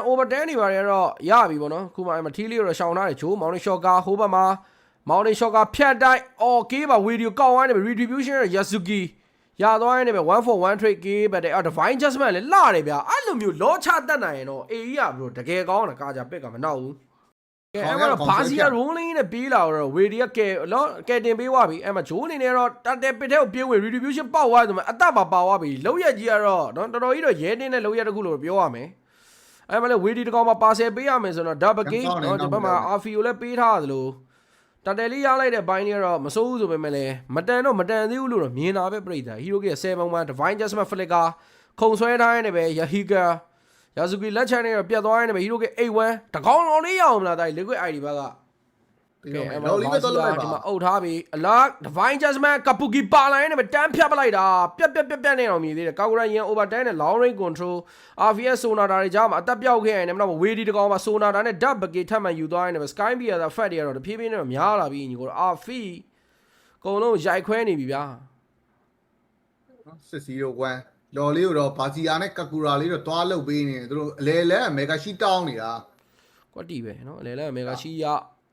over 10နေပါရတော့ရပြီပေါ့နော်ခုမှအဲ့မှာထီးလေးတော့ရှောင်ထားတယ်ဂျိုးမောင်နေရှော့ကာဟိုဘက်မှာမောင်နေရှော့ကာဖြတ်တိုင်းအော်ကေးပါဗီဒီယိုကောက်ဝိုင်းနေပြီ retribution ရ Yasuki ရသွားနေပြီ1 for 1 trade ကေးပဲတဲ့ divine judgment လည်းလာတယ်ဗျာအဲ့လိုမျိုးလောချတတ်နိုင်ရင်တော့ AE ကဘလို့တကယ်ကောင်းတာကာကြပစ်ကမနောက်ဘူးကဲအဲ့မှာဘာစီယာ rolling နဲ့ပြေးလာတော့ဝေဒီကကဲတင်ပေးသွားပြီအဲ့မှာဂျိုးအနေနဲ့တော့တတ်တဲ့ပစ်တဲ့ကိုပြေးဝင် retribution ပေါက်သွားတယ်ဆိုမှအသက်ပါသွားပြီလောက်ရက်ကြီးကတော့နော်တော်တော်ကြီးတော့ရဲတင်းတဲ့လောက်ရက်တစ်ခုလို့ပြောရမယ်အဲ့မှာလေဝေဒီတကောင်မှာပါဆယ်ပေးရမယ်ဆိုတော့ double game နော်ဒီဘက်မှာ RFU လည်းပေးထားသလိုတတလေးရလိုက်တဲ့ဘိုင်းတွေကတော့မစိုးဘူးဆိုပေမဲ့လည်းမတန်သေးဘူးလို့တော့မြင်တာပဲပြိတ္တာ Hero က7-1 Divine Judgment Flicker ခုံဆွဲထားနေပဲ Yahiga Yasuki လက်ချမ်းနေတော့ပြတ်သွားနေပဲ Hero က8-1တကောင်တော်လေးရအောင်မလားဒါ Liquid ID ဘက်ကပြီးတော့လော်လီပဲတော့လိုက်ပါဒီမှာအုပ်ထားပြီအလား Divine Judgment Kabuki ပါလာနေပဲတန်းဖြတ်ပလိုက်တာပြက်နေအောင်မြည်သေးတယ်ကာကူရန်ရင် over 10နဲ့ long range control RVS Sonata တွေကြားမှာအသက်ပြောက်ခဲ့ရင်လည်းမတော့ဝေဒီတကောင်မှာ Sonata နဲ့ Dub Bucket ထပ်မှန်ယူသွားနေပဲ Sky Beer သာ Fat တွေကတော့တဖြည်းဖြည်းနဲ့များလာပြီညီကို RFI အကုန်လုံးရိုက်ခွဲနေပြီဗျာစစ်စီတို့ကွမ်းလော်လေးကိုတော့ဘာစီယာနဲ့ကကူရာလေးတော့တွားလုတ်ပေးနေတယ်သူတို့အလဲလဲမေဂါရှိတောင်းနေတာကွက်တီပဲเนาะအလဲလဲမေဂါရှိရ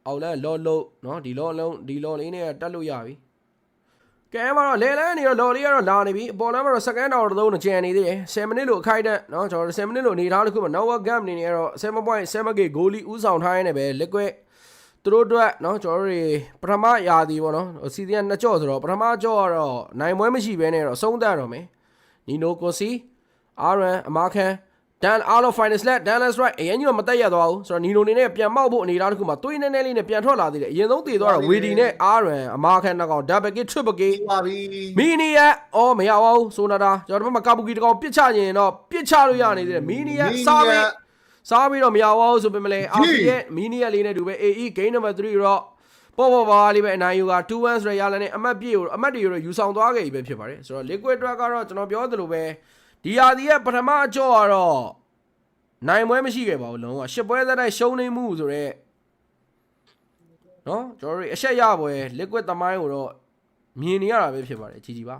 အောက်လဲလော့လို့เนาะဒီလော့လုံးဒီလော့လေးနဲ့တက်လို့ရပြီကဲမှာတော့လဲလဲနေတော့လော်လေးကတော့လာနေပြီအပေါ်လမ်းမှာတော့ second hour သုံးကြံနေသေးတယ်7 minute လို့အခိုက်တက်เนาะကျွန်တော်7 minute လို့အနေထားတစ်ခုမှာ Nova Gap နေနေတော့ 7.7k goal ဦးဆောင်ထားရနေပဲ liquid သူတို့အတွက်เนาะကျွန်တော်တို့ပထမရာသီပေါ့เนาะစီဇန်2ကြော့ဆိုတော့ပထမကြော့ကတော့နိုင်ပွဲမရှိဘဲနဲ့တော့ဆုံးသက်တော့မယ်နီနိုကိုစီအာရန်အမာခန်ဒန်အားလုံး finals လက် Dallas right အရင်ကမတက်ရသွားဘူးဆိုတော့နီနိုနေနဲ့ပြန်မောက်ဖို့အနေထားတစ်ခုမှာသွေးနဲနဲလေးနဲ့ပြန်ထွက်လာသေးတယ်အရင်ဆုံးတည်သွားတော့ဝေဒီနဲ့အာရန်အမာခန်နှစ်ကောင် double kick triple kick ပါပြီမီနီယအော်မရပါဘူးဆိုနာတာကျွန်တော်တို့မှာကာဘူကီတစ်ကောင်ပစ်ချရင်တော့ပစ်ချလို့ရနေသေးတယ်မီနီယစားပြီးတော့မရပါဘူးဆိုပေမဲ့လည်း RP ရဲ့မီနီယလေးနဲ့တူပဲ AE game number 3တော့ပေါ်ပါလေးပဲအနိုင်ယူက 2-1 ဆိုရရလနဲ့အမှတ်တွေတော့ယူဆောင်သွားခဲ့ပြီပဲဖြစ်ပါတယ်ဆိုတော့ liquid track ကတော့ကျွန်တော်ပြောသလိုပဲဒီဟာဒီရဲ့ပထမအကြော့ကတော့နိုင်ပွဲမရှိခဲ့ပါဘူးလုံးဝ10ပွဲသက်တိုက်ရှုံးနေမှုဆိုတော့เนาะကျွန်တော်တို့အရှက်ရပွဲ liquid သမိုင်းကိုတော့မြင်နေရတာပဲဖြစ်ပါတယ်ကြီးပါ